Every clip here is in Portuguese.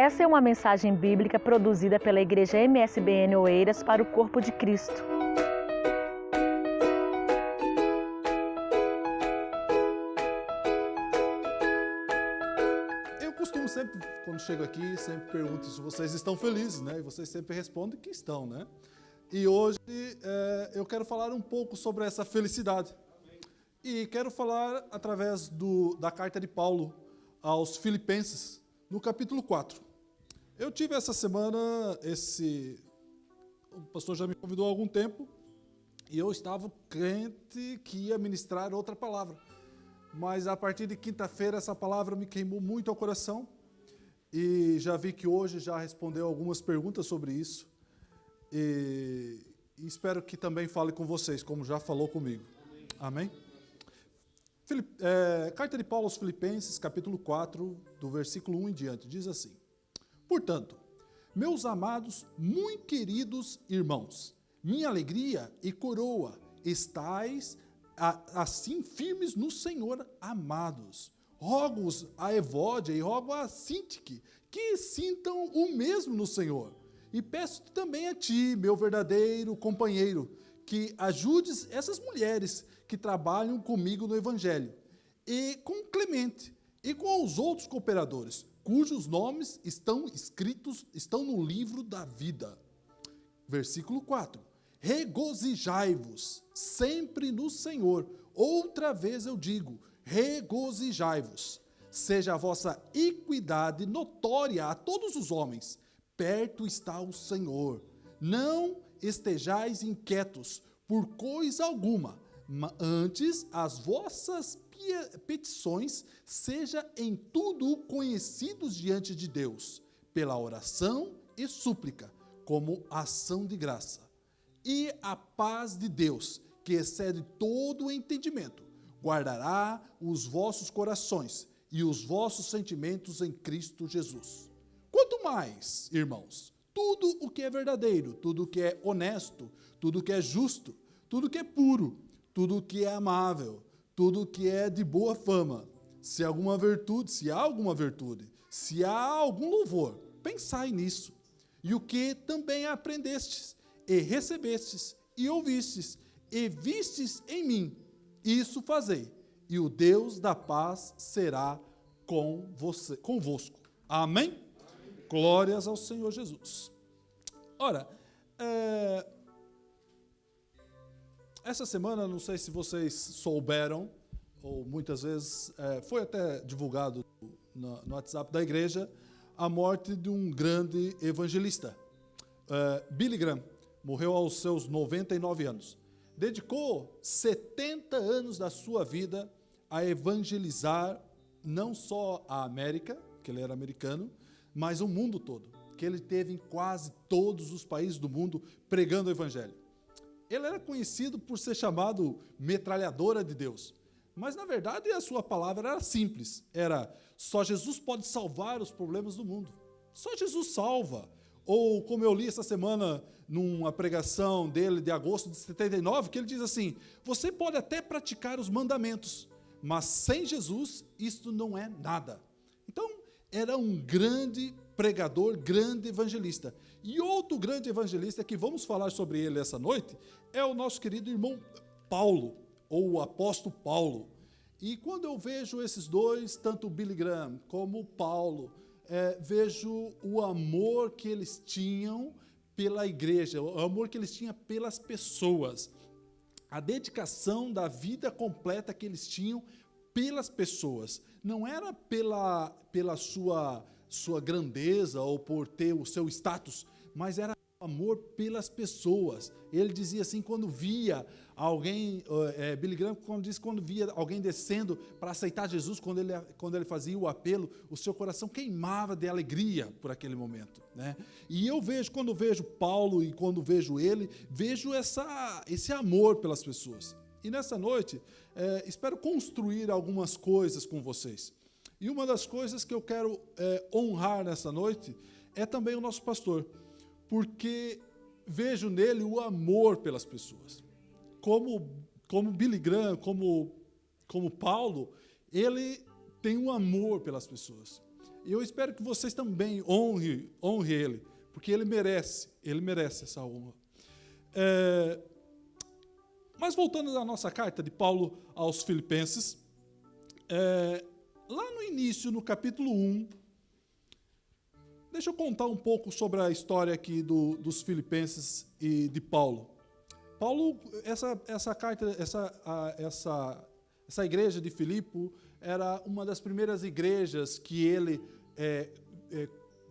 Essa é uma mensagem bíblica produzida pela Igreja MSBN Oeiras para o Corpo de Cristo. Eu costumo sempre, quando chego aqui, sempre pergunto se vocês estão felizes, né? E vocês sempre respondem que estão, né? E hoje eu quero falar um pouco sobre essa felicidade. E quero falar através da carta de Paulo aos Filipenses, no capítulo 4. Eu tive essa semana, o pastor já me convidou há algum tempo, e eu estava crente que ia ministrar outra palavra. Mas a partir de quinta-feira essa palavra me queimou muito ao coração, e já vi que hoje já respondeu algumas perguntas sobre isso, e espero que também fale com vocês, como já falou comigo. Amém? Carta de Paulo aos Filipenses, capítulo 4, do versículo 1 em diante, diz assim: Portanto, meus amados, muito queridos irmãos, minha alegria e coroa, estais assim firmes no Senhor, amados. Rogo-os a Evódia e rogo a Sintique que sintam o mesmo no Senhor. E peço também a ti, meu verdadeiro companheiro, que ajudes essas mulheres que trabalham comigo no Evangelho, e com Clemente, e com os outros cooperadores, cujos nomes estão no livro da vida. Versículo 4. Regozijai-vos sempre no Senhor. Outra vez eu digo, regozijai-vos. Seja a vossa equidade notória a todos os homens. Perto está o Senhor. Não estejais inquietos por coisa alguma, antes as vossas petições sejam em tudo conhecidos diante de Deus, pela oração e súplica, como ação de graça. E a paz de Deus, que excede todo o entendimento, guardará os vossos corações e os vossos sentimentos em Cristo Jesus. Quanto mais, irmãos, tudo o que é verdadeiro, tudo o que é honesto, tudo o que é justo, tudo o que é puro, tudo o que é amável, tudo o que é de boa fama, se há alguma virtude, se há algum louvor, pensai nisso. E o que também aprendestes, e recebestes, e ouvistes, e vistes em mim, isso fazei, e o Deus da paz será convosco. Amém? Glórias ao Senhor Jesus. Ora, essa semana, não sei se vocês souberam, ou muitas vezes foi até divulgado no WhatsApp da igreja, a morte de um grande evangelista. Billy Graham morreu aos seus 99 anos. Dedicou 70 anos da sua vida a evangelizar não só a América, que ele era americano, mas o mundo todo, que ele teve em quase todos os países do mundo pregando o evangelho. Ele era conhecido por ser chamado metralhadora de Deus, mas na verdade a sua palavra era simples, era só Jesus pode salvar os problemas do mundo, só Jesus salva. Ou como eu li essa semana numa pregação dele de agosto de 79, que ele diz assim, você pode até praticar os mandamentos, mas sem Jesus isto não é nada. Então, era um grande pregador, grande evangelista. E outro grande evangelista que vamos falar sobre ele essa noite é o nosso querido irmão Paulo, ou o apóstolo Paulo. E quando eu vejo esses dois, tanto o Billy Graham como o Paulo, vejo o amor que eles tinham pela igreja, o amor que eles tinham pelas pessoas, a dedicação da vida completa que eles tinham pelas pessoas. Não era pela sua grandeza ou por ter o seu status, mas era amor pelas pessoas. Ele dizia assim, quando via alguém, Billy Graham quando via alguém descendo para aceitar Jesus, quando ele fazia o apelo, o seu coração queimava de alegria por aquele momento, né? E quando vejo Paulo e quando vejo ele, vejo esse amor pelas pessoas. E nessa noite, espero construir algumas coisas com vocês. E uma das coisas que eu quero honrar nessa noite é também o nosso pastor, porque vejo nele o amor pelas pessoas. Como Billy Graham, como Paulo, ele tem um amor pelas pessoas. E eu espero que vocês também honre ele, porque ele merece essa honra. Mas voltando à nossa carta de Paulo aos Filipenses, lá no início, no capítulo 1, deixa eu contar um pouco sobre a história aqui dos Filipenses e de Paulo. Paulo, essa carta, essa igreja de Filipe era uma das primeiras igrejas que ele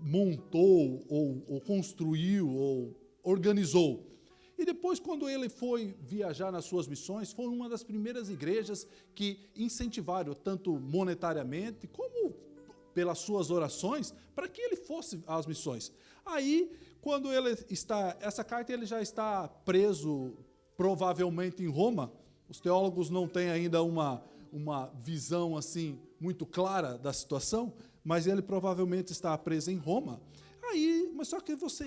montou, ou construiu, ou organizou. E depois, quando ele foi viajar nas suas missões, foi uma das primeiras igrejas que incentivaram, tanto monetariamente, como pelas suas orações, para que ele fosse às missões. Aí, quando essa carta ele já está preso, provavelmente em Roma. Os teólogos não têm ainda uma visão assim muito clara da situação, mas ele provavelmente está preso em Roma. Aí, mas só que você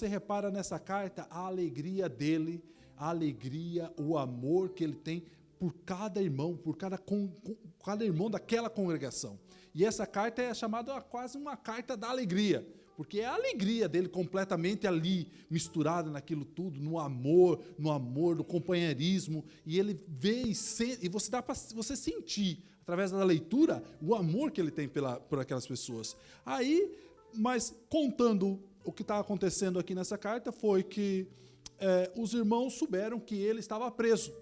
repara nessa carta a alegria dele, a alegria, o amor que ele tem por cada irmão, por cada irmão daquela congregação. E essa carta é chamada quase uma carta da alegria, porque é a alegria dele completamente ali, misturada naquilo tudo, no amor, no companheirismo, e ele vê e você dá para você sentir, através da leitura, o amor que ele tem por aquelas pessoas. Aí, mas contando o que está acontecendo aqui nessa carta, foi que os irmãos souberam que ele estava preso.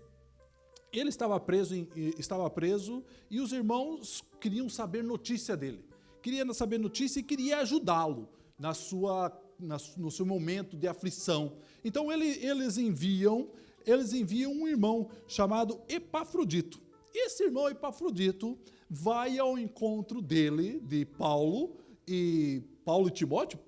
Ele estava preso e os irmãos queriam saber notícia dele. Queriam saber notícia e queriam ajudá-lo no seu momento de aflição. Então eles enviam um irmão chamado Epafrodito. Esse irmão Epafrodito vai ao encontro de Paulo e Timóteo.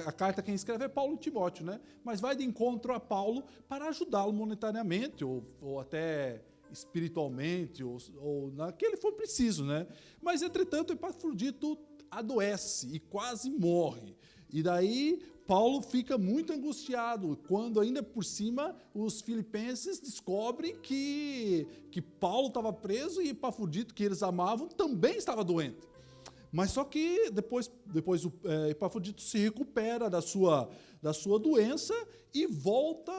A carta quem escreve é Paulo e Timóteo, né? Mas vai de encontro a Paulo para ajudá-lo monetariamente ou até espiritualmente ou naquele for preciso, né? Mas entretanto Epafrodito adoece e quase morre. E daí Paulo fica muito angustiado quando ainda por cima os filipenses descobrem que Paulo estava preso e Epafrodito, que eles amavam, também estava doente. Mas só que depois o Epafrodito se recupera da sua doença e volta,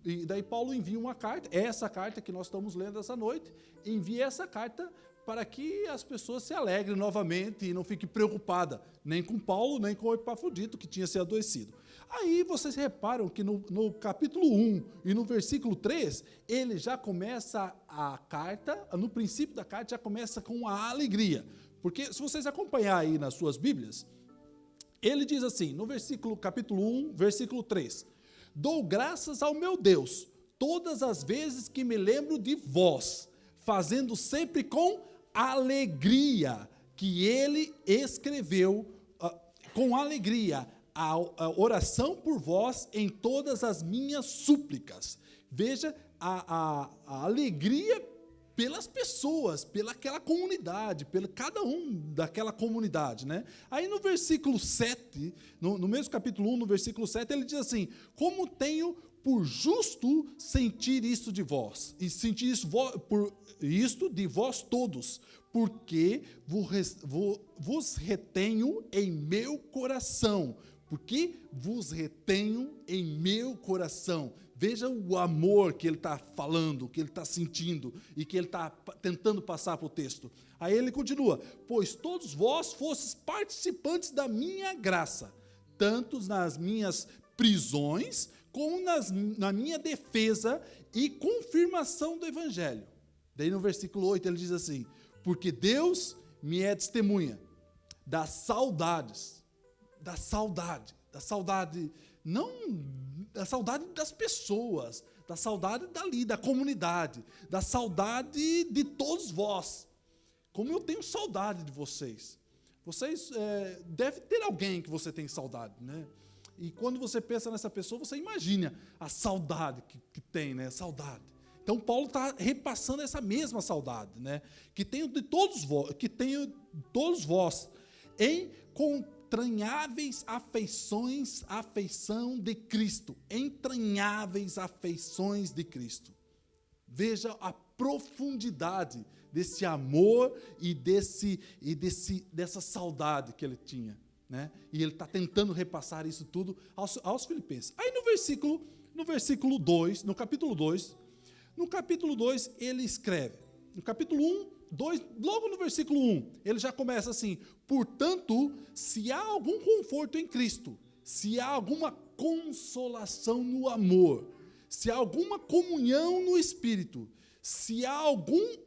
e daí Paulo envia uma carta, essa carta que nós estamos lendo essa noite, envia essa carta para que as pessoas se alegrem novamente e não fiquem preocupadas, nem com Paulo, nem com o Epafrodito, que tinha se adoecido. Aí vocês reparam que no capítulo 1 e no versículo 3, ele já começa a carta, no princípio da carta já começa com a alegria. Porque se vocês acompanharem aí nas suas Bíblias, ele diz assim, no capítulo 1, versículo 3, dou graças ao meu Deus, todas as vezes que me lembro de vós, fazendo sempre com alegria, que ele escreveu, com alegria, a oração por vós em todas as minhas súplicas. Veja a alegria pelas pessoas, pelaquela comunidade, pelo cada um daquela comunidade, né? Aí no versículo 7, no mesmo capítulo 1, no versículo 7, ele diz assim, como tenho por justo sentir isto de vós, e sentir isto de vós todos, porque vos retenho em meu coração, Veja o amor que ele está falando, que ele está sentindo e que ele está tentando passar para o texto. Aí ele continua, pois todos vós fostes participantes da minha graça, tanto nas minhas prisões, como na minha defesa e confirmação do Evangelho. Daí no versículo 8 ele diz assim, porque Deus me é testemunha das saudades, não da saudade das pessoas, da saudade da comunidade, da saudade de todos vós. Como eu tenho saudade de vocês. Vocês deve ter alguém que você tem saudade, né? E quando você pensa nessa pessoa, você imagina a saudade que tem, né? Saudade. Então Paulo está repassando essa mesma saudade, né? Que tenho de todos vós, em entranháveis afeição de Cristo. Veja a profundidade desse amor e dessa saudade que ele tinha, né? E ele está tentando repassar isso tudo aos filipenses. Aí no versículo 2, no capítulo 2, ele escreve, no capítulo 1, 2, logo no versículo 1, ele já começa assim: portanto, se há algum conforto em Cristo, se há alguma consolação no amor, se há alguma comunhão no Espírito, se há alguns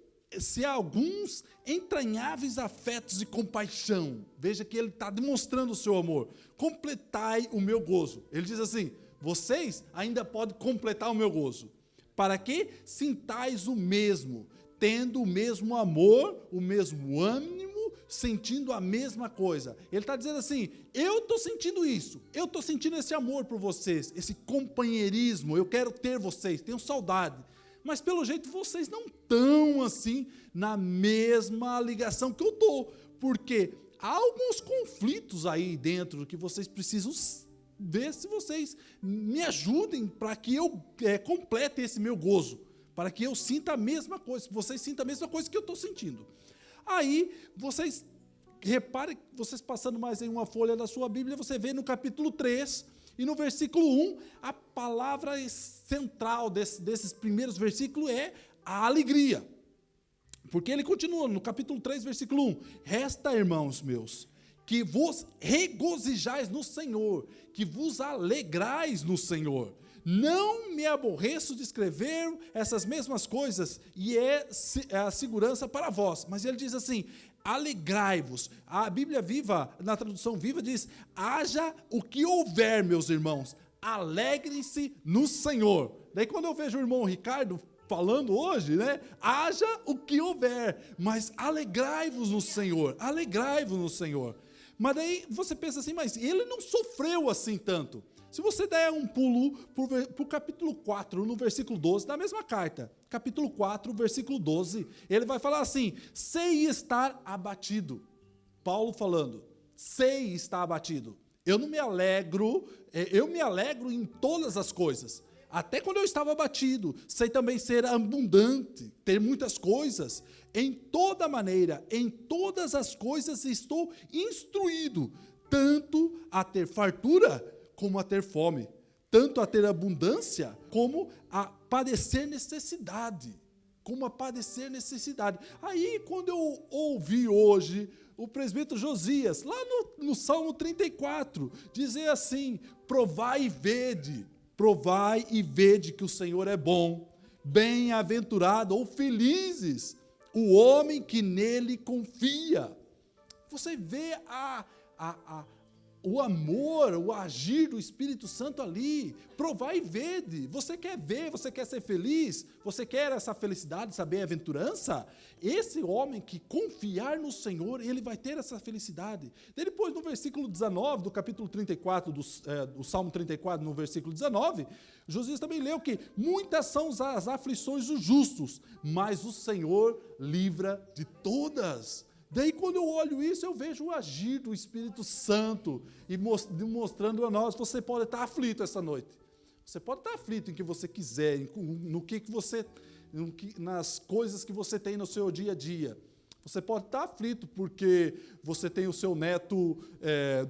entranháveis afetos e compaixão, veja que ele está demonstrando o seu amor, completai o meu gozo. Ele diz assim: vocês ainda podem completar o meu gozo, para que sintais o mesmo, tendo o mesmo amor, o mesmo ânimo, sentindo a mesma coisa. Ele está dizendo assim: eu estou sentindo isso, eu estou sentindo esse amor por vocês, esse companheirismo, eu quero ter vocês, tenho saudade, mas pelo jeito vocês não estão assim na mesma ligação que eu estou, porque há alguns conflitos aí dentro que vocês precisam ver se vocês me ajudem para que eu complete esse meu gozo, para que eu sinta a mesma coisa, vocês sintam a mesma coisa que eu estou sentindo. Aí, vocês reparem, vocês passando mais em uma folha da sua Bíblia, você vê no capítulo 3 e no versículo 1, a palavra central desses primeiros versículos é a alegria. Porque ele continua no capítulo 3, versículo 1, resta, irmãos meus, que vos regozijais no Senhor, que vos alegrais no Senhor. Não me aborreço de escrever essas mesmas coisas, e é a segurança para vós. Mas ele diz assim: alegrai-vos. A Bíblia Viva, na tradução Viva, diz: haja o que houver, meus irmãos, alegrem-se no Senhor. Daí quando eu vejo o irmão Ricardo falando hoje, né? Haja o que houver, mas alegrai-vos no Senhor, alegrai-vos no Senhor. Mas daí você pensa assim: mas ele não sofreu assim tanto. Se você der um pulo para o capítulo 4, no versículo 12, da mesma carta, capítulo 4, versículo 12, ele vai falar assim: sei estar abatido. Paulo falando: sei estar abatido. Eu não me alegro, eu me alegro em todas as coisas. Até quando eu estava abatido, sei também ser abundante, ter muitas coisas. Em toda maneira, em todas as coisas estou instruído, tanto a ter fartura como a ter fome, tanto a ter abundância, como a padecer necessidade, Aí, quando eu ouvi hoje o presbítero Josias, lá no Salmo 34, dizer assim: provai e vede que o Senhor é bom, bem-aventurado ou felizes o homem que nele confia. Você vê o amor, o agir do Espírito Santo ali. Provai e vede. Você quer ver, você quer ser feliz, você quer essa felicidade, essa bem-aventurança? Esse homem que confiar no Senhor, ele vai ter essa felicidade. E depois, no versículo 19, do capítulo 34, do Salmo 34, no versículo 19, Josias também leu que muitas são as aflições dos justos, mas o Senhor livra de todas. Daí, quando eu olho isso, eu vejo o agir do Espírito Santo e mostrando a nós: você pode estar aflito essa noite. Você pode estar aflito em que você quiser, nas coisas que você tem no seu dia a dia. Você pode estar aflito porque você tem o seu neto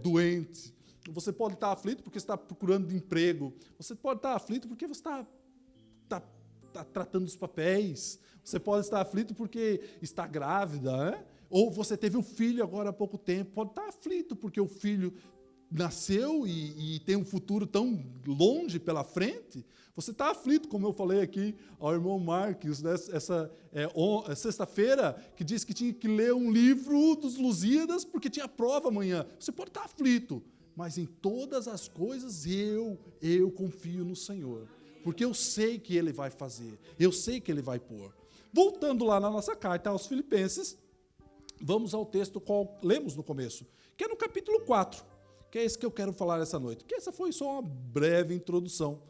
doente. Você pode estar aflito porque está procurando emprego. Você pode estar aflito porque você está tratando os papéis. Você pode estar aflito porque está grávida, né? Ou você teve um filho agora há pouco tempo, pode estar aflito porque o filho nasceu e tem um futuro tão longe pela frente. Você está aflito, como eu falei aqui ao irmão Marcos, né, sexta-feira, que disse que tinha que ler um livro dos Lusíadas porque tinha prova amanhã. Você pode estar aflito, mas em todas as coisas eu confio no Senhor, porque eu sei que Ele vai fazer, eu sei que Ele vai pôr. Voltando lá na nossa carta aos Filipenses, vamos ao texto qual lemos no começo, que é no capítulo 4, que é esse que eu quero falar essa noite, que essa foi só uma breve introdução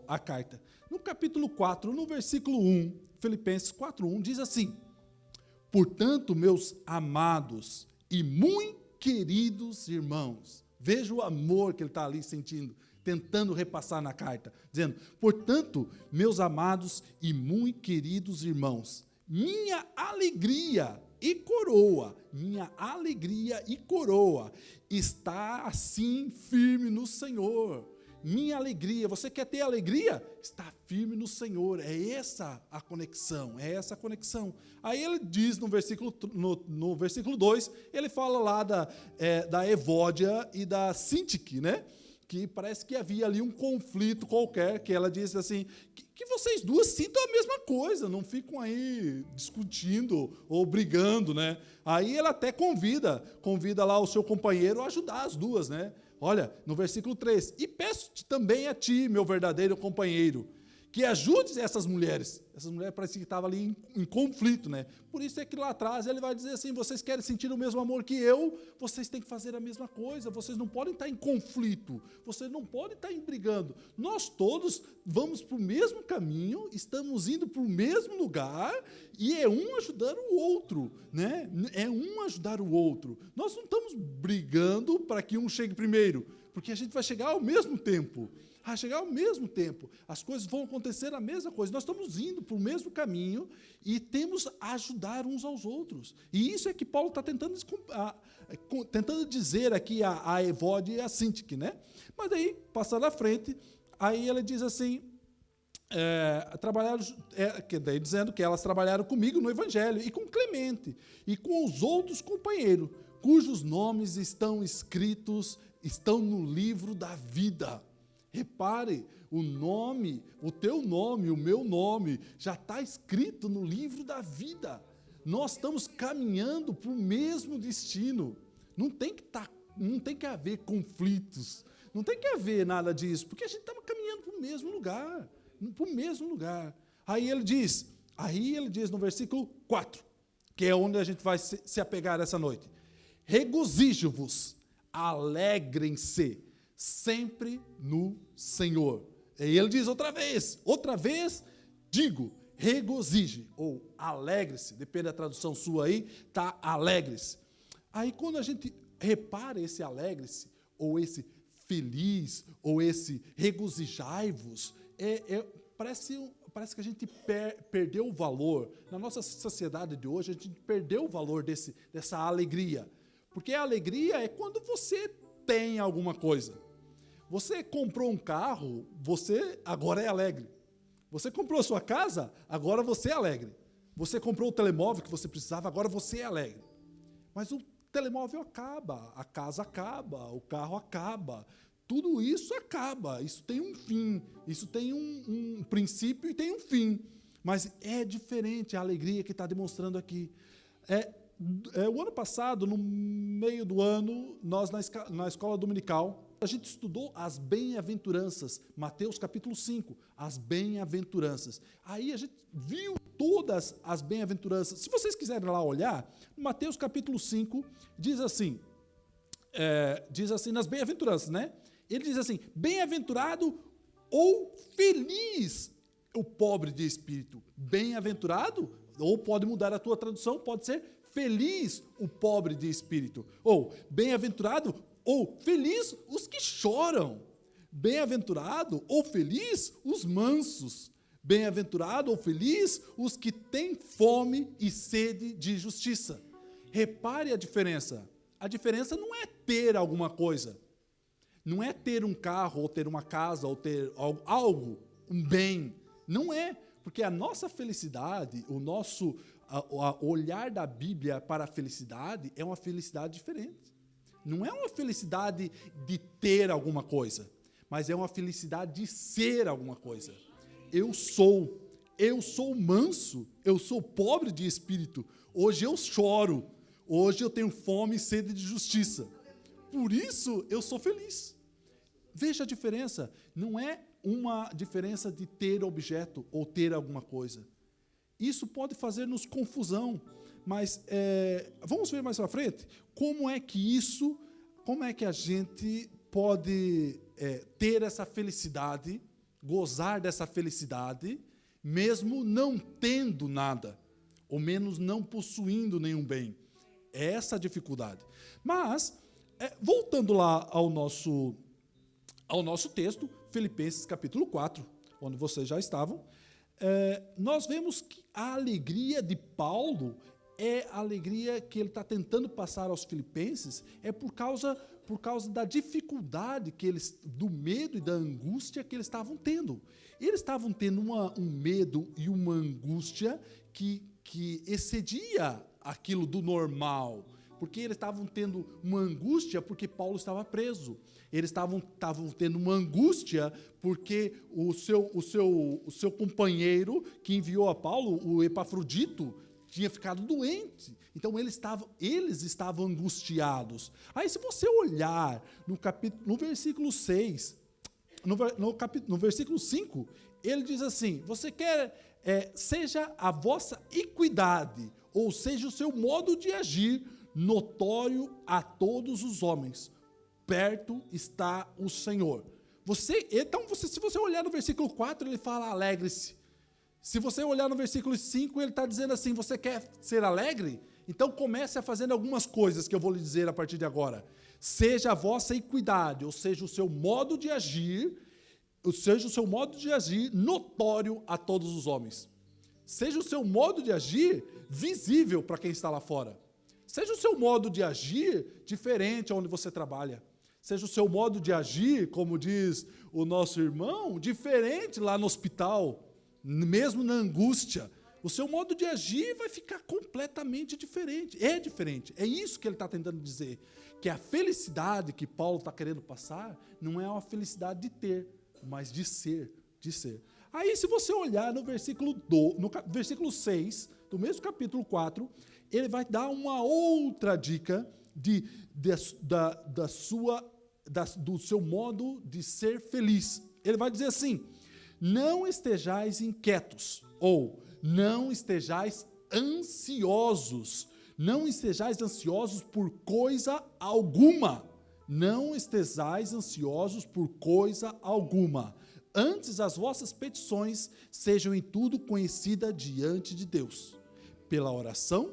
à carta. No capítulo 4, no versículo 1, Filipenses 4:1, diz assim: portanto, meus amados e muito queridos irmãos, veja o amor que ele está ali sentindo, tentando repassar na carta, dizendo: portanto, meus amados e muito queridos irmãos, minha alegria e coroa está assim firme no Senhor. Minha alegria, você quer ter alegria? Está firme no Senhor. É essa a conexão, Aí ele diz no versículo 2, ele fala lá da Evódia e da Sintique, né? Que parece que havia ali um conflito qualquer, que ela disse assim, que vocês duas sintam a mesma coisa, não ficam aí discutindo ou brigando, né? Aí ela até convida lá o seu companheiro a ajudar as duas, né? Olha, no versículo 3, e peço-te também a ti, meu verdadeiro companheiro, que ajudes essas mulheres. Essas mulheres pareciam que estavam ali em conflito, né? Por isso é que lá atrás ele vai dizer assim, vocês querem sentir o mesmo amor que eu, vocês têm que fazer a mesma coisa, vocês não podem estar em conflito, vocês não podem estar brigando. Nós todos vamos para o mesmo caminho, estamos indo para o mesmo lugar, e é um ajudar o outro, né? É um ajudar o outro. Nós não estamos brigando para que um chegue primeiro, porque a gente vai chegar ao mesmo tempo. As coisas vão acontecer a mesma coisa. Nós estamos indo para o mesmo caminho e temos a ajudar uns aos outros. E isso é que Paulo está tentando dizer aqui a Evódia e a Sintique, né? Mas aí, passando à frente, aí ele diz assim, dizendo que elas trabalharam comigo no Evangelho, e com Clemente, e com os outros companheiros, cujos nomes estão no livro da vida. Repare, o teu nome, o meu nome, já está escrito no livro da vida. Nós estamos caminhando para o mesmo destino. Não tem que haver conflitos, não tem que haver nada disso, porque a gente estava caminhando para o mesmo lugar. Aí ele diz no versículo 4, que é onde a gente vai se apegar essa noite: regozijo-vos, alegrem-se sempre no Senhor. E ele diz outra vez digo, regozije, ou alegre-se, depende da tradução sua aí, tá, alegre-se. Aí quando a gente repara esse alegre-se, ou esse feliz, ou esse regozijai-vos, parece que a gente perdeu o valor. Na nossa sociedade de hoje, a gente perdeu o valor dessa alegria. Porque a alegria é quando você tem alguma coisa. Você comprou um carro, você agora é alegre. Você comprou a sua casa, agora você é alegre. Você comprou o telemóvel que você precisava, agora você é alegre. Mas o telemóvel acaba, a casa acaba, o carro acaba. Tudo isso acaba, isso tem um fim, isso tem um princípio e tem um fim. Mas é diferente a alegria que está demonstrando aqui. O ano passado, no meio do ano, nós na escola dominical, a gente estudou as bem-aventuranças, Mateus capítulo 5, as bem-aventuranças. Aí a gente viu todas as bem-aventuranças. Se vocês quiserem lá olhar, Mateus capítulo 5 diz assim nas bem-aventuranças, né? Ele diz assim, bem-aventurado ou feliz o pobre de espírito. Bem-aventurado, ou pode mudar a tua tradução, pode ser feliz o pobre de espírito. Ou bem-aventurado ou feliz os que choram. Bem-aventurado ou feliz os mansos. Bem-aventurado ou feliz os que têm fome e sede de justiça. Repare a diferença. A diferença não é ter alguma coisa. Não é ter um carro, ou ter uma casa, ou ter algo, um bem. Não é, porque a nossa felicidade, o olhar da Bíblia para a felicidade é uma felicidade diferente. Não é uma felicidade de ter alguma coisa, mas é uma felicidade de ser alguma coisa. Eu sou manso, eu sou pobre de espírito, hoje eu choro, hoje eu tenho fome e sede de justiça. Por isso eu sou feliz. Veja a diferença, não é uma diferença de ter objeto ou ter alguma coisa. Isso pode fazer-nos confusão, mas vamos ver mais para frente como é que a gente pode ter essa felicidade, gozar dessa felicidade, mesmo não tendo nada, ou menos não possuindo nenhum bem. É essa a dificuldade. Mas, voltando lá ao nosso ao nosso texto, Filipenses capítulo 4, onde vocês já estavam, nós vemos que a alegria de Paulo é a alegria que ele está tentando passar aos filipenses, é por causa da dificuldade do medo e da angústia que eles estavam tendo. Eles estavam tendo um medo e uma angústia que excedia aquilo do normal, porque eles estavam tendo uma angústia porque Paulo estava preso. Eles estavam tendo uma angústia porque o seu companheiro que enviou a Paulo, o Epafrodito, tinha ficado doente. Então eles estavam angustiados. Aí se você olhar no versículo 6, no versículo 5, ele diz assim: você quer, seja a vossa equidade, ou seja, o seu modo de agir, notório a todos os homens. Perto está o Senhor. Se você olhar no versículo 4, ele fala: alegre-se. Se você olhar no versículo 5, ele está dizendo assim: você quer ser alegre? Então comece a fazer algumas coisas que eu vou lhe dizer a partir de agora. Seja a vossa equidade, ou seja, o seu modo de agir, notório a todos os homens. Seja o seu modo de agir visível para quem está lá fora. Seja o seu modo de agir diferente onde você trabalha. Seja o seu modo de agir, como diz o nosso irmão, diferente lá no hospital, mesmo na angústia. O seu modo de agir vai ficar completamente diferente. É diferente. É isso que ele está tentando dizer. Que a felicidade que Paulo está querendo passar não é uma felicidade de ter, mas de ser. Aí, se você olhar no versículo 6, do mesmo capítulo 4, ele vai dar uma outra dica do seu modo de ser feliz. Ele vai dizer assim: não estejais inquietos, ou não estejais ansiosos. Não estejais ansiosos por coisa alguma. Não estejais ansiosos por coisa alguma. Antes as vossas petições sejam em tudo conhecidas diante de Deus, pela oração,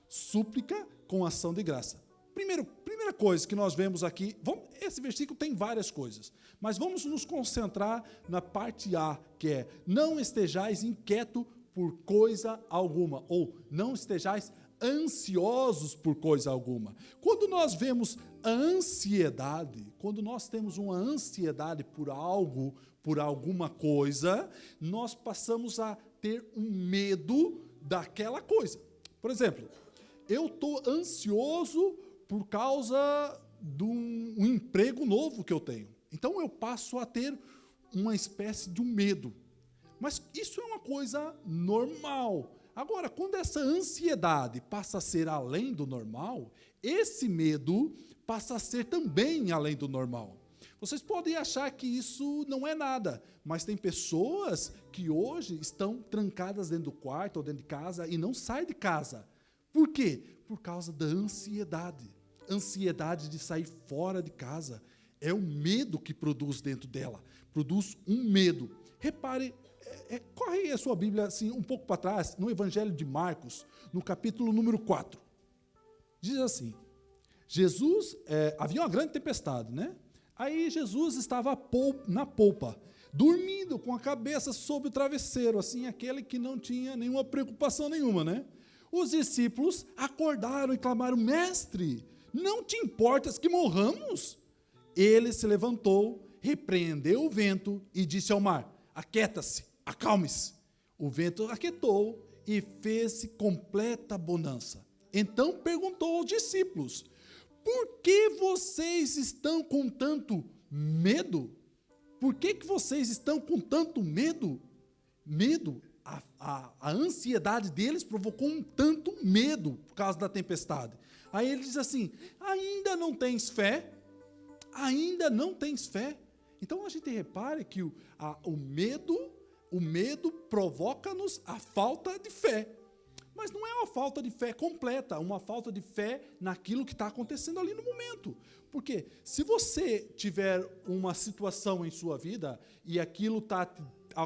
súplica, com ação de graça. Primeira coisa que nós vemos aqui, esse versículo tem várias coisas, mas vamos nos concentrar na parte A, que é: não estejais inquietos por coisa alguma, ou não estejais ansiosos por coisa alguma. Quando nós vemos a ansiedade, quando nós temos uma ansiedade por algo, por alguma coisa, nós passamos a ter um medo daquela coisa. Por exemplo, eu estou ansioso por causa de um emprego novo que eu tenho. Então eu passo a ter uma espécie de um medo. Mas isso é uma coisa normal. Agora, quando essa ansiedade passa a ser além do normal, esse medo passa a ser também além do normal. Vocês podem achar que isso não é nada, mas tem pessoas que hoje estão trancadas dentro do quarto ou dentro de casa e não saem de casa. Por quê? Por causa da ansiedade. Ansiedade de sair fora de casa. É o medo que produz dentro dela. Produz um medo. Repare, corre a sua Bíblia assim, um pouco para trás, no Evangelho de Marcos, no capítulo número 4. Diz assim: havia uma grande tempestade, né? Aí Jesus estava na polpa, dormindo com a cabeça sobre o travesseiro, assim, aquele que não tinha nenhuma preocupação nenhuma, né? Os discípulos acordaram e clamaram: mestre, não te importas que morramos? Ele se levantou, repreendeu o vento e disse ao mar: aquieta-se, acalme-se. O vento aquietou e fez-se completa bonança. Então perguntou aos discípulos: por que vocês estão com tanto medo? Por que vocês estão com tanto medo? Medo, a ansiedade deles provocou um tanto medo por causa da tempestade. Aí ele diz assim: ainda não tens fé? Ainda não tens fé? Então a gente repare que o medo provoca-nos a falta de fé. Mas não é uma falta de fé completa, uma falta de fé naquilo que está acontecendo ali no momento. Porque se você tiver uma situação em sua vida e aquilo está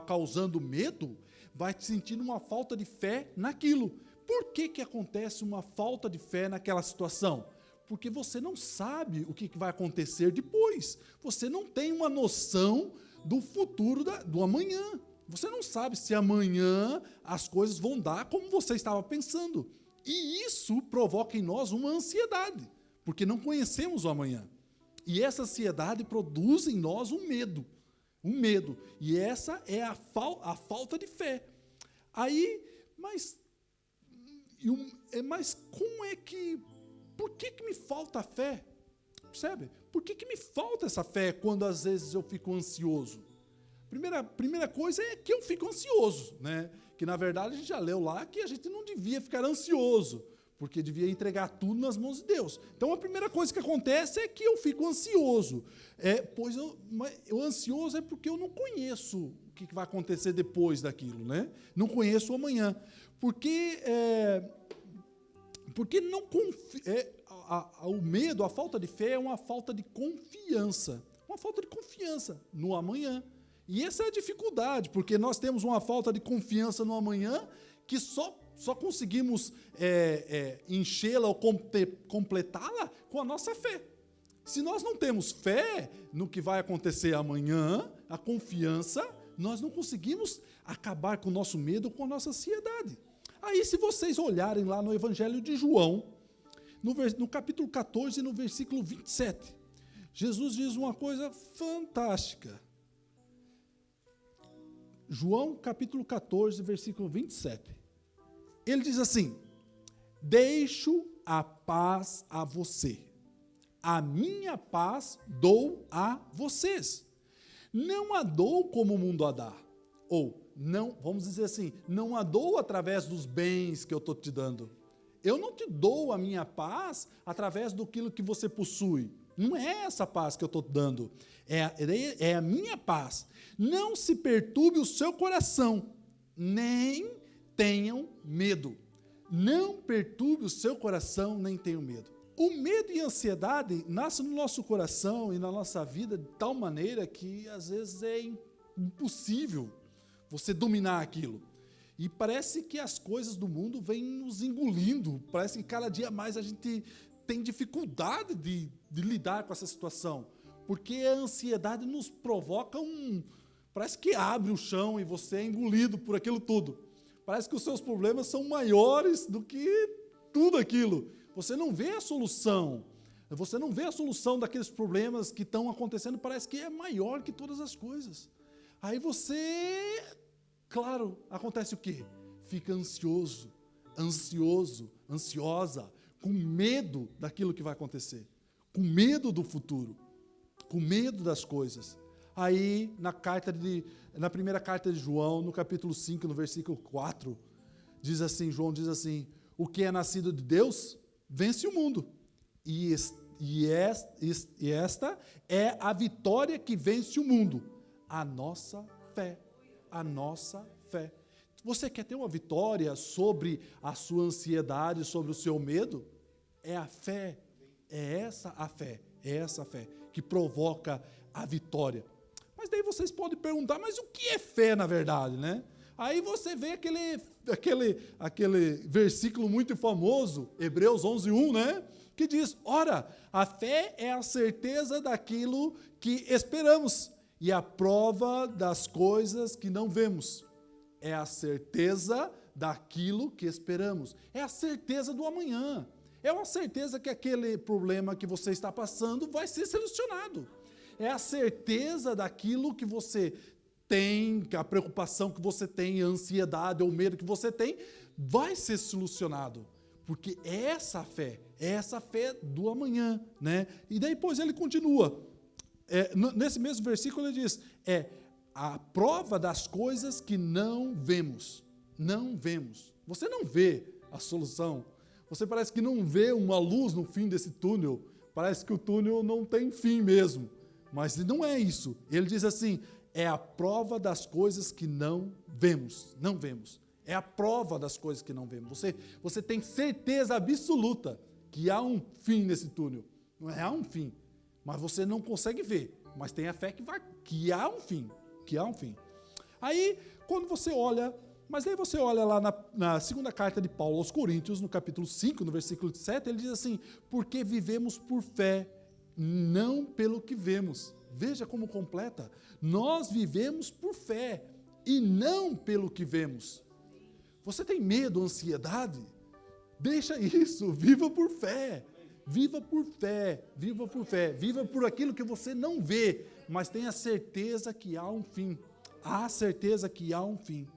causando medo, vai sentindo uma falta de fé naquilo. Por que acontece uma falta de fé naquela situação? Porque você não sabe o que vai acontecer depois. Você não tem uma noção do futuro do amanhã. Você não sabe se amanhã as coisas vão dar como você estava pensando. E isso provoca em nós uma ansiedade, porque não conhecemos o amanhã. E essa ansiedade produz em nós um medo. Um medo. E essa é a falta de fé. Aí, mas como é que... Por que me falta a fé? Percebe? Por que me falta essa fé quando às vezes eu fico ansioso? Primeira coisa é que eu fico ansioso, né? Que na verdade a gente já leu lá que a gente não devia ficar ansioso, porque devia entregar tudo nas mãos de Deus. Então a primeira coisa que acontece é que eu fico ansioso. Pois eu ansioso é porque eu não conheço o que vai acontecer depois daquilo, né? Não conheço o amanhã. Porque não o medo, a falta de fé é uma falta de confiança. Uma falta de confiança no amanhã. E essa é a dificuldade, porque nós temos uma falta de confiança no amanhã que só conseguimos enchê-la ou completá-la com a nossa fé. Se nós não temos fé no que vai acontecer amanhã, a confiança, nós não conseguimos acabar com o nosso medo, com a nossa ansiedade. Aí, se vocês olharem lá no Evangelho de João, no capítulo 14, no versículo 27, Jesus diz uma coisa fantástica. João, capítulo 14, versículo 27. Ele diz assim: deixo a paz a você. A minha paz dou a vocês. Não a dou como o mundo a dá. Ou, não, vamos dizer assim, não a dou através dos bens que eu estou te dando. Eu não te dou a minha paz através daquilo que você possui. Não é essa paz que eu estou dando. É a minha paz. Não se perturbe o seu coração, nem tenham medo. Não perturbe o seu coração, nem tenham medo. O medo e a ansiedade nascem no nosso coração e na nossa vida de tal maneira que às vezes é impossível você dominar aquilo. E parece que as coisas do mundo vêm nos engolindo. Parece que cada dia mais a gente tem dificuldade de lidar com essa situação. Porque a ansiedade nos provoca parece que abre o chão e você é engolido por aquilo tudo. Parece que os seus problemas são maiores do que tudo aquilo. Você não vê a solução. Você não vê a solução daqueles problemas que estão acontecendo. Parece que é maior que todas as coisas. Aí você, claro, acontece o quê? Fica ansioso, ansiosa, com medo daquilo que vai acontecer, com medo do futuro, com medo das coisas. Aí, na primeira carta de João, no capítulo 5, no versículo 4, João diz assim: o que é nascido de Deus vence o mundo. E esta é a vitória que vence o mundo, a nossa fé. A nossa fé. Você quer ter uma vitória sobre a sua ansiedade, sobre o seu medo? É a fé. É essa a fé que provoca a vitória. Mas daí vocês podem perguntar, mas o que é fé na verdade, né? Aí você vê aquele versículo muito famoso, Hebreus 11:1, né? Que diz: ora, a fé é a certeza daquilo que esperamos e a prova das coisas que não vemos. É a certeza daquilo que esperamos. É a certeza do amanhã. É uma certeza que aquele problema que você está passando vai ser solucionado. É a certeza daquilo que você tem, que a preocupação que você tem, a ansiedade ou o medo que você tem, vai ser solucionado. Porque é essa fé do amanhã, né? E depois ele continua. Nesse mesmo versículo ele diz, a prova das coisas que não vemos. Não vemos. Você não vê a solução. Você parece que não vê uma luz no fim desse túnel. Parece que o túnel não tem fim mesmo. Mas não é isso. Ele diz assim, é a prova das coisas que não vemos. Não vemos. É a prova das coisas que não vemos. Você tem certeza absoluta que há um fim nesse túnel. Não há um fim. Mas você não consegue ver. Mas tem a fé que há um fim. Que há um fim. Aí, quando você olha Mas aí você olha lá na segunda carta de Paulo aos Coríntios, no capítulo 5, no versículo 7, ele diz assim, porque vivemos por fé, não pelo que vemos. Veja como completa. Nós vivemos por fé e não pelo que vemos. Você tem medo, ansiedade? Deixa isso, viva por fé. Viva por fé, viva por fé, viva por aquilo que você não vê, mas tenha certeza que há um fim. Há certeza que há um fim.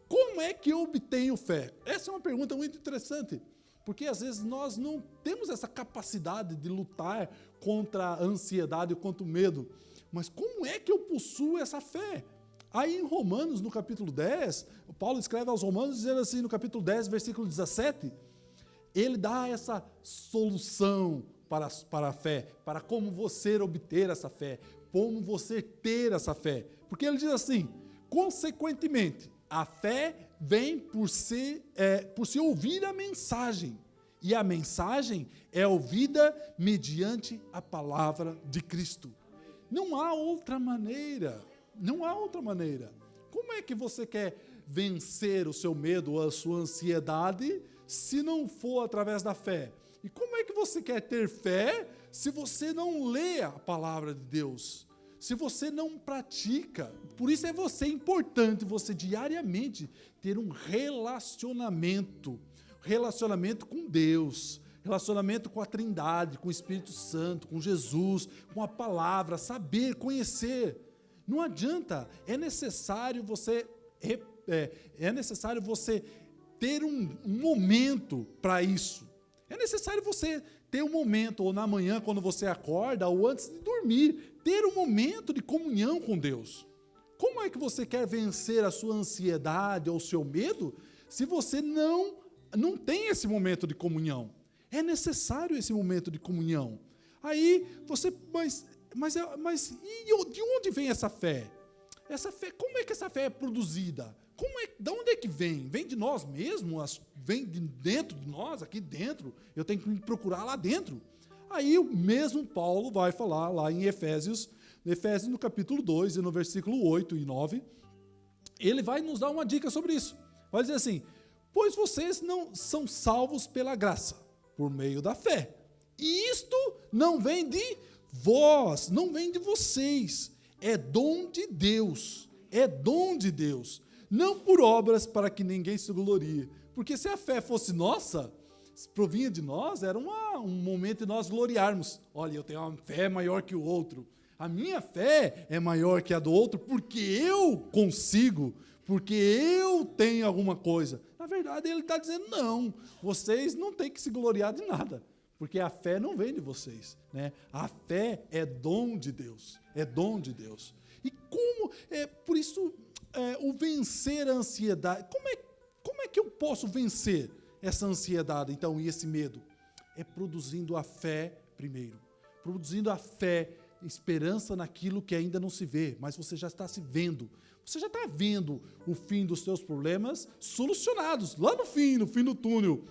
Como é que eu obtenho fé? Essa é uma pergunta muito interessante, porque às vezes nós não temos essa capacidade de lutar contra a ansiedade ou contra o medo, mas como é que eu possuo essa fé? Aí em Romanos, no capítulo 10, Paulo escreve aos Romanos dizendo assim, no capítulo 10, versículo 17, ele dá essa solução para a fé, para como você obter essa fé, como você ter essa fé. Porque ele diz assim, consequentemente, a fé vem por se ouvir a mensagem, e a mensagem é ouvida mediante a palavra de Cristo. Não há outra maneira, não há outra maneira. Como é que você quer vencer o seu medo ou a sua ansiedade se não for através da fé? E como é que você quer ter fé se você não lê a palavra de Deus? Se você não pratica? Por isso é importante você diariamente ter um relacionamento com Deus, relacionamento com a Trindade, com o Espírito Santo, com Jesus, com a palavra, saber, conhecer. Não adianta, é necessário você ter um momento para isso. É necessário você ter um momento, ou na manhã, quando você acorda, ou antes de dormir, ter um momento de comunhão com Deus. Como é que você quer vencer a sua ansiedade ou o seu medo, se você não tem esse momento de comunhão? É necessário esse momento de comunhão. Aí você, de onde vem essa fé? Essa fé, como é que essa fé é produzida? De onde é que vem? Vem de nós mesmos? Vem de dentro de nós, aqui dentro? Eu tenho que me procurar lá dentro. Aí o mesmo Paulo vai falar lá em Efésios no capítulo 2, e no versículo 8 e 9, ele vai nos dar uma dica sobre isso. Vai dizer assim, pois vocês não são salvos pela graça, por meio da fé. E isto não vem de vós, não vem de vocês, é dom de Deus, não por obras para que ninguém se glorie, porque se a fé fosse nossa, se provinha de nós, era um momento de nós gloriarmos, olha, eu tenho uma fé maior que o outro, a minha fé é maior que a do outro, porque eu consigo, porque eu tenho alguma coisa. Na verdade, ele está dizendo, não, vocês não têm que se gloriar de nada, porque a fé não vem de vocês, né? A fé é dom de Deus, E por isso, o vencer a ansiedade, como é que eu posso vencer essa ansiedade, então, e esse medo? É produzindo a fé primeiro, produzindo a fé, esperança naquilo que ainda não se vê, mas você já está se vendo. Você já está vendo o fim dos seus problemas solucionados, lá no fim do túnel,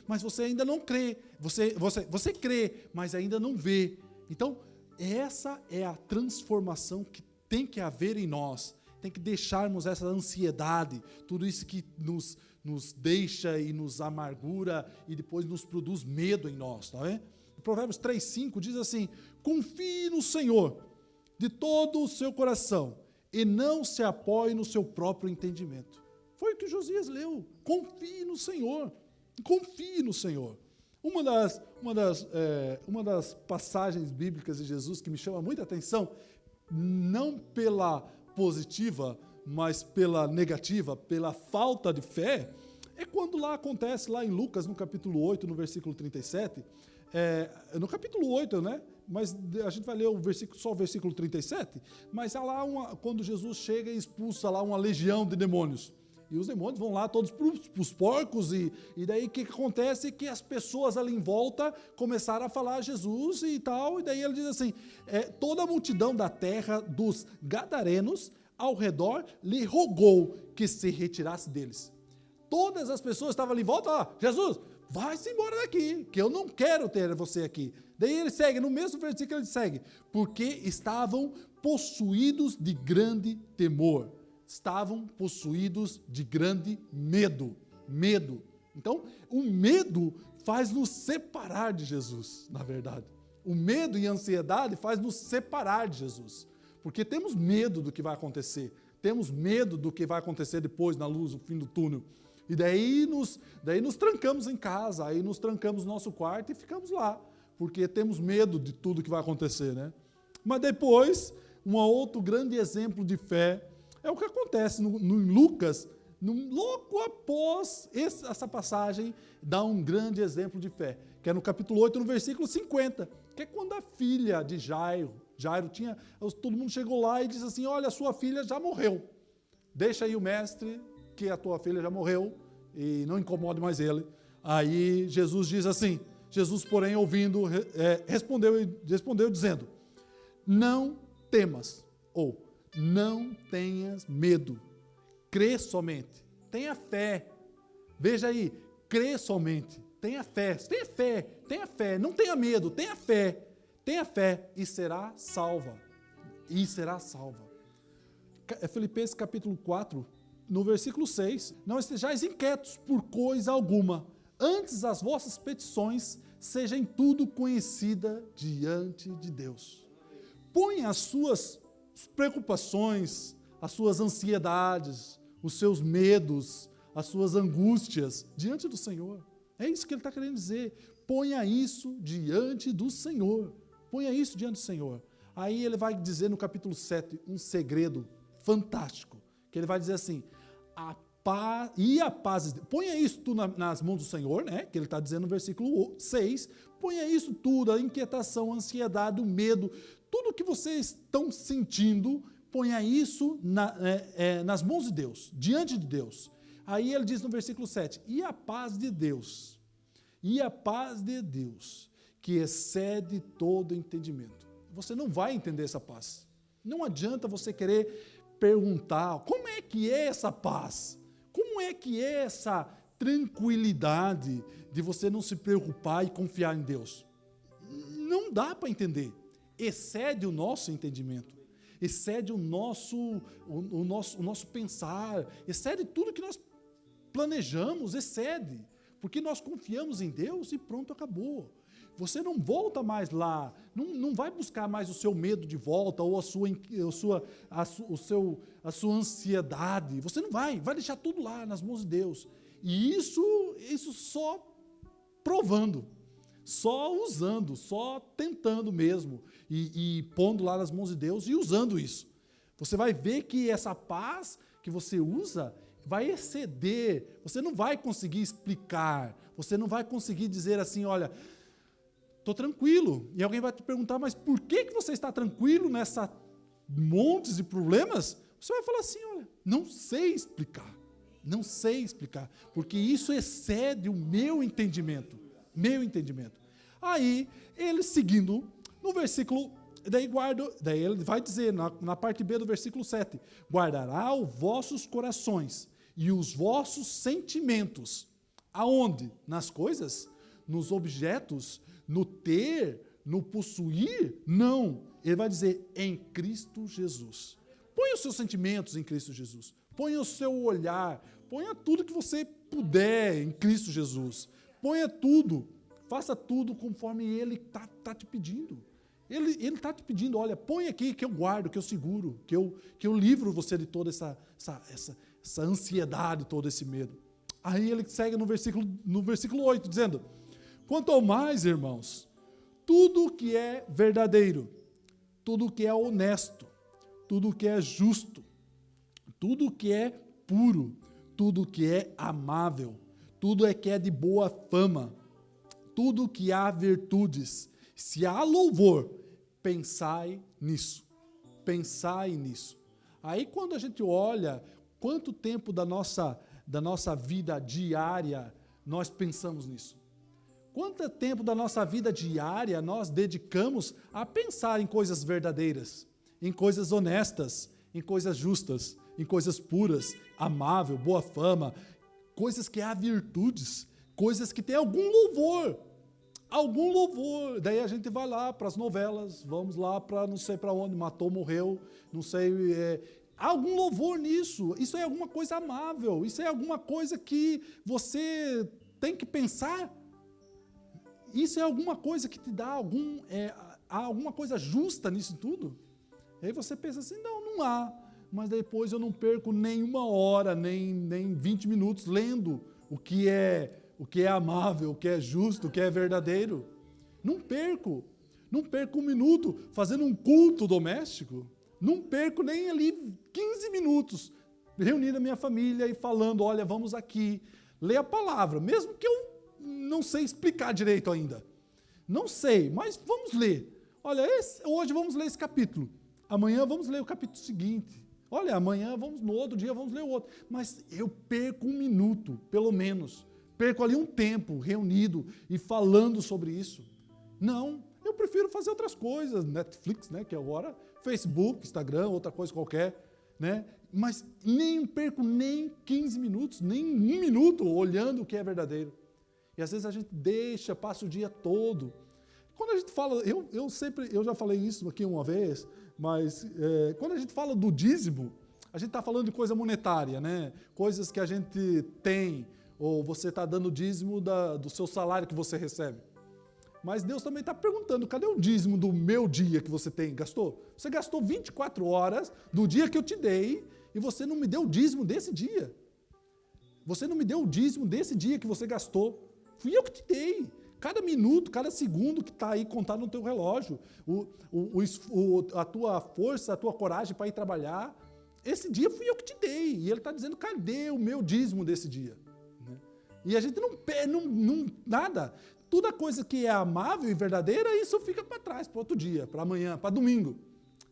mas você ainda não crê, você crê, mas ainda não vê. Então, essa é a transformação que tem que haver em nós, tem que deixarmos essa ansiedade, tudo isso que nos deixa e nos amargura e depois nos produz medo em nós, tá vendo? Provérbios 3:5 diz assim, confie no Senhor de todo o seu coração, e não se apoie no seu próprio entendimento. Foi o que Josias leu. Confie no Senhor. Confie no Senhor. Uma das passagens bíblicas de Jesus que me chama muita atenção, não pela positiva, mas pela negativa, pela falta de fé, é quando lá acontece, lá em Lucas, no capítulo 8, no versículo 37, no capítulo 8, né? Mas a gente vai ler só o versículo 37, mas há lá quando Jesus chega e expulsa lá uma legião de demônios. E os demônios vão lá todos para os porcos, e daí o que acontece? Que as pessoas ali em volta começaram a falar a Jesus e tal, e daí ele diz assim, toda a multidão da terra dos gadarenos ao redor lhe rogou que se retirasse deles. Todas as pessoas estavam ali em volta, Jesus, vai-se embora daqui, que eu não quero ter você aqui. Daí ele segue, no mesmo versículo ele segue, porque estavam possuídos de grande temor. estavam possuídos de grande medo. Medo. Então, o medo faz nos separar de Jesus, na verdade. O medo e a ansiedade faz nos separar de Jesus. Porque temos medo do que vai acontecer. Temos medo do que vai acontecer depois, na luz, no fim do túnel. E daí nos trancamos em casa, aí nos trancamos no nosso quarto e ficamos lá. Porque temos medo de tudo que vai acontecer, né? Mas depois, um outro grande exemplo de fé é o que acontece no Lucas, logo após essa passagem, dá um grande exemplo de fé, que é no capítulo 8, no versículo 50, que é quando a filha de Jairo tinha, todo mundo chegou lá e disse assim, olha, a sua filha já morreu, deixa aí o mestre, que a tua filha já morreu, e não incomode mais ele. Aí Jesus diz assim, Jesus, porém, ouvindo, respondeu dizendo, não temas, ou não tenhas medo, crê somente, tenha fé, veja aí, crê somente, tenha fé, não tenha medo, tenha fé e será salva, Filipenses capítulo 4, no versículo 6, não estejais inquietos por coisa alguma, antes as vossas petições sejam tudo conhecidas diante de Deus. Põe as suas preocupações, as suas ansiedades, os seus medos, as suas angústias diante do Senhor. É isso que ele está querendo dizer. Ponha isso diante do Senhor. Ponha isso diante do Senhor. Aí ele vai dizer no capítulo 7 um segredo fantástico, que ele vai dizer assim, a paz, ponha isso tudo nas mãos do Senhor, né? Que ele está dizendo no versículo 6, ponha isso tudo, a inquietação, a ansiedade, o medo, tudo que vocês estão sentindo, ponha isso nas mãos de Deus, diante de Deus. Aí ele diz no versículo 7, e a paz de Deus, que excede todo entendimento. Você não vai entender essa paz. Não adianta você querer perguntar, como é que é essa paz? Como é que é essa tranquilidade de você não se preocupar e confiar em Deus? Não dá para entender. Excede o nosso entendimento, excede o nosso pensar, excede tudo que nós planejamos, excede, porque nós confiamos em Deus e pronto, acabou. Você não volta mais lá, não vai buscar mais o seu medo de volta ou a sua ansiedade. Você não vai deixar tudo lá nas mãos de Deus. E isso só provando, só usando, só tentando mesmo e pondo lá nas mãos de Deus e usando isso. Você vai ver que essa paz que você usa vai exceder. Você não vai conseguir explicar, você não vai conseguir dizer assim, olha, estou tranquilo. E alguém vai te perguntar, mas por que você está tranquilo nessa montes de problemas? Você vai falar assim, olha, não sei explicar, porque isso excede o meu entendimento. Aí, ele seguindo, no versículo, daí ele vai dizer, na parte B do versículo 7, guardará os vossos corações e os vossos sentimentos. Aonde? Nas coisas? Nos objetos? No ter, no possuir? Não. Ele vai dizer, em Cristo Jesus. Ponha os seus sentimentos em Cristo Jesus. Ponha o seu olhar. Ponha tudo que você puder em Cristo Jesus. Ponha tudo. Faça tudo conforme Ele está te pedindo. Ele está te pedindo, olha, põe aqui que eu guardo, que eu seguro, que eu livro você de toda essa ansiedade, todo esse medo. Aí ele segue no versículo 8, dizendo, quanto ao mais, irmãos, tudo que é verdadeiro, tudo que é honesto, tudo que é justo, tudo que é puro, tudo que é amável, tudo que é de boa fama, tudo que há virtudes, se há louvor, pensai nisso. Aí quando a gente olha quanto tempo da nossa vida diária nós pensamos nisso. Quanto tempo da nossa vida diária nós dedicamos a pensar em coisas verdadeiras, em coisas honestas, em coisas justas, em coisas puras, amável, boa fama, coisas que há virtudes, coisas que têm algum louvor. Daí a gente vai lá para as novelas, vamos lá para não sei para onde, matou, morreu, não sei, há algum louvor nisso. Isso é alguma coisa amável. Isso é alguma coisa que você tem que pensar. Isso é alguma coisa que te dá há alguma coisa justa nisso tudo? Aí você pensa assim, não há. Mas depois eu não perco nem uma hora, nem 20 minutos lendo o que é amável, o que é justo, o que é verdadeiro. Não perco um minuto fazendo um culto doméstico. Não perco nem ali 15 minutos reunindo a minha família e falando, olha, vamos aqui, ler a palavra, mesmo que eu não sei explicar direito ainda. Não sei, mas vamos ler. Olha, hoje vamos ler esse capítulo. Amanhã vamos ler o capítulo seguinte. Olha, amanhã no outro dia vamos ler o outro. Mas eu perco um minuto, pelo menos. Perco ali um tempo reunido e falando sobre isso. Não, eu prefiro fazer outras coisas. Netflix, né, que é agora, Facebook, Instagram, outra coisa qualquer, né? Mas nem perco nem 15 minutos, nem um minuto olhando o que é verdadeiro. E às vezes a gente passa o dia todo. Quando a gente fala, eu já falei isso aqui uma vez, mas quando a gente fala do dízimo, a gente está falando de coisa monetária, né? Coisas que a gente tem, ou você está dando dízimo do seu salário que você recebe. Mas Deus também está perguntando, cadê o dízimo do meu dia que você gastou? Você gastou 24 horas do dia que eu te dei e você não me deu o dízimo desse dia. Você não me deu o dízimo desse dia que você gastou. Fui eu que te dei. Cada minuto, cada segundo que está aí contado no teu relógio, a tua força, a tua coragem para ir trabalhar, esse dia fui eu que te dei. E ele está dizendo, cadê o meu dízimo desse dia? E a gente nada. Toda coisa que é amável e verdadeira, isso fica para trás, para outro dia, para amanhã, para domingo.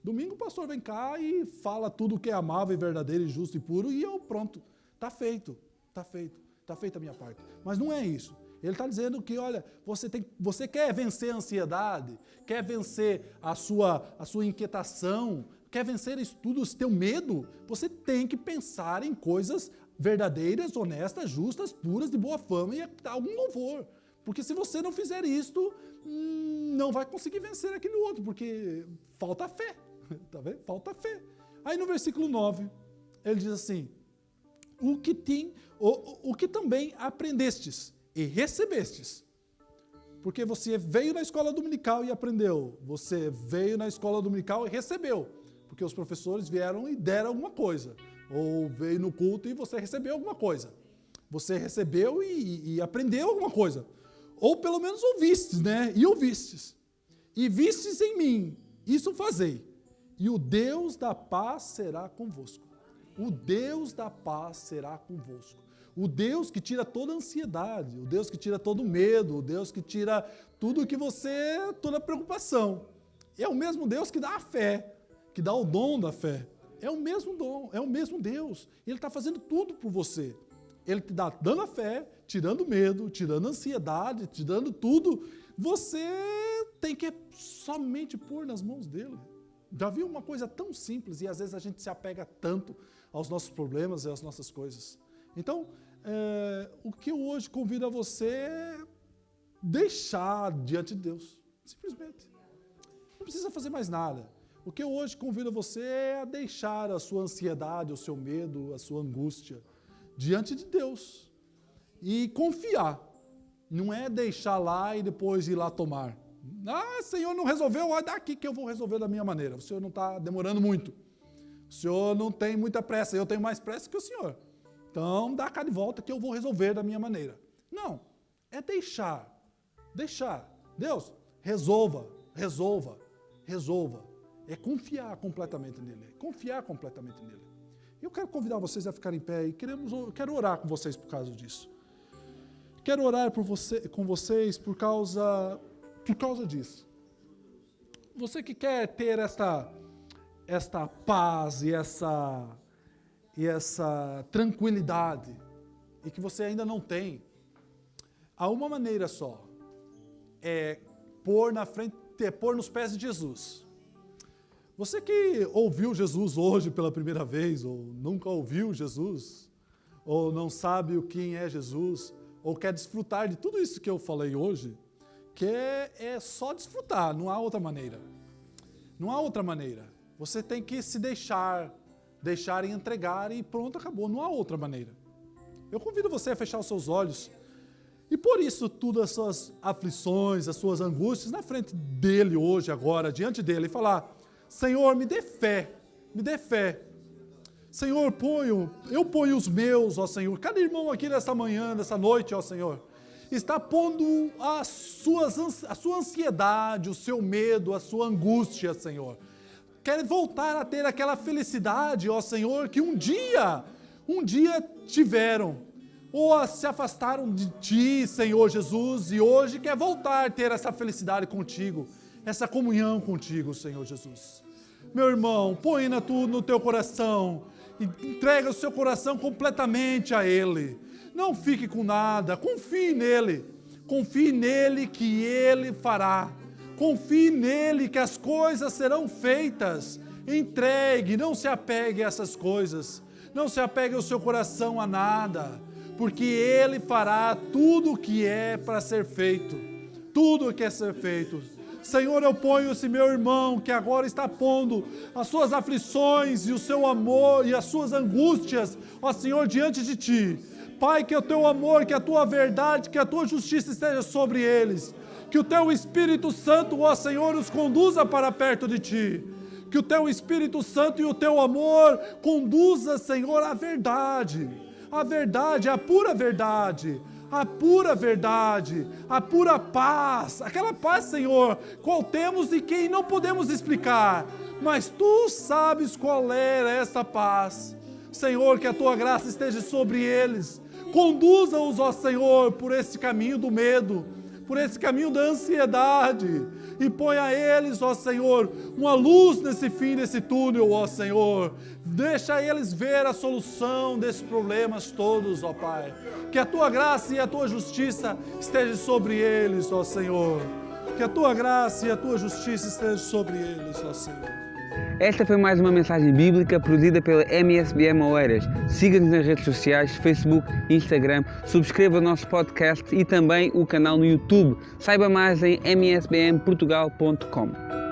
Domingo o pastor vem cá e fala tudo que é amável e verdadeiro e justo e puro e pronto, está feito, está feita a minha parte. Mas não é isso. Ele está dizendo que, olha, você quer vencer a ansiedade, quer vencer a sua inquietação, quer vencer isso tudo, esse teu medo, você tem que pensar em coisas verdadeiras, honestas, justas, puras, de boa fama e dar algum louvor. Porque se você não fizer isto, não vai conseguir vencer aquele outro, porque falta fé, tá vendo? Falta fé. Aí no versículo 9, ele diz assim, o que também aprendestes e recebestes. Porque você veio na escola dominical e aprendeu, você veio na escola dominical e recebeu, porque os professores vieram e deram alguma coisa, ou veio no culto e você recebeu alguma coisa. Você recebeu e aprendeu alguma coisa. Ou pelo menos ouvistes, né? E ouvistes. E vistes em mim, isso fazei. E o Deus da paz será convosco. O Deus da paz será convosco. O Deus que tira toda a ansiedade, o Deus que tira todo o medo, o Deus que tira tudo que toda a preocupação. É o mesmo Deus que dá a fé, que dá o dom da fé. É o mesmo dom, é o mesmo Deus. Ele está fazendo tudo por você. Ele te dá dando a fé, tirando o medo, tirando a ansiedade, te dando tudo. Você tem que somente pôr nas mãos dele. Já viu uma coisa tão simples e às vezes a gente se apega tanto aos nossos problemas e às nossas coisas. Então, o que eu hoje convido a você é deixar diante de Deus, simplesmente. Não precisa fazer mais nada. O que eu hoje convido a você é a deixar a sua ansiedade, o seu medo, a sua angústia diante de Deus e confiar. Não é deixar lá e depois ir lá tomar. Ah, Senhor, não resolveu? Olha daqui que eu vou resolver da minha maneira. O Senhor não está demorando muito. O Senhor não tem muita pressa. Eu tenho mais pressa que o Senhor. Então, dá cá de volta que eu vou resolver da minha maneira. Não, é deixar. Deixar. Deus, resolva. É confiar completamente nele. Confiar completamente nele. Eu quero convidar vocês a ficarem em pé e quero orar com vocês por causa disso. Quero orar com vocês por causa disso. Você que quer ter esta paz e essa tranquilidade e que você ainda não tem, há uma maneira só, é pôr nos pés de Jesus. Você que ouviu Jesus hoje pela primeira vez, ou nunca ouviu Jesus, ou não sabe quem é Jesus, ou quer desfrutar de tudo isso que eu falei hoje, que é só desfrutar, não há outra maneira. Não há outra maneira. Você tem que se deixar deixarem entregar e pronto, acabou. Não há outra maneira. Eu convido você a fechar os seus olhos e pôr isso tudo, as suas aflições, as suas angústias, na frente dele hoje, agora, diante dele, e falar: Senhor, me dê fé, me dê fé. Senhor, eu ponho os meus, ó Senhor. Cada irmão aqui nessa manhã, nessa noite, ó Senhor, está pondo a sua ansiedade, o seu medo, a sua angústia, Senhor. Quer voltar a ter aquela felicidade, ó Senhor, que um dia tiveram, ou se afastaram de Ti, Senhor Jesus, e hoje quer voltar a ter essa felicidade contigo, essa comunhão contigo, Senhor Jesus. Meu irmão, põe no teu coração, entrega o seu coração completamente a Ele. Não fique com nada, confie nele que Ele fará. Confie nele que as coisas serão feitas. Entregue, não se apegue a essas coisas. Não se apegue o seu coração a nada, porque Ele fará tudo o que é para ser feito. Tudo o que é ser feito. Senhor, eu ponho esse meu irmão que agora está pondo as suas aflições e o seu amor e as suas angústias, ó Senhor, diante de Ti. Pai, que o Teu amor, que a Tua verdade, que a Tua justiça esteja sobre eles. Que o Teu Espírito Santo, ó Senhor, os conduza para perto de Ti. Que o Teu Espírito Santo e o Teu amor conduza, Senhor, a verdade, a pura verdade. A pura verdade, a pura paz, aquela paz, Senhor, qual temos e que não podemos explicar, mas Tu sabes qual é essa paz. Senhor, que a Tua graça esteja sobre eles, conduza-os, ó Senhor, por esse caminho do medo, por esse caminho da ansiedade, e põe a eles, ó Senhor, uma luz nesse fim desse túnel, ó Senhor. Deixa eles ver a solução desses problemas todos, ó Pai. Que a Tua graça e a Tua justiça estejam sobre eles, ó Senhor. Que a Tua graça e a Tua justiça estejam sobre eles, ó Senhor. Esta foi mais uma mensagem bíblica produzida pela MSBM Oeiras. Siga-nos nas redes sociais, Facebook, Instagram, subscreva o nosso podcast e também o canal no YouTube. Saiba mais em msbmportugal.com.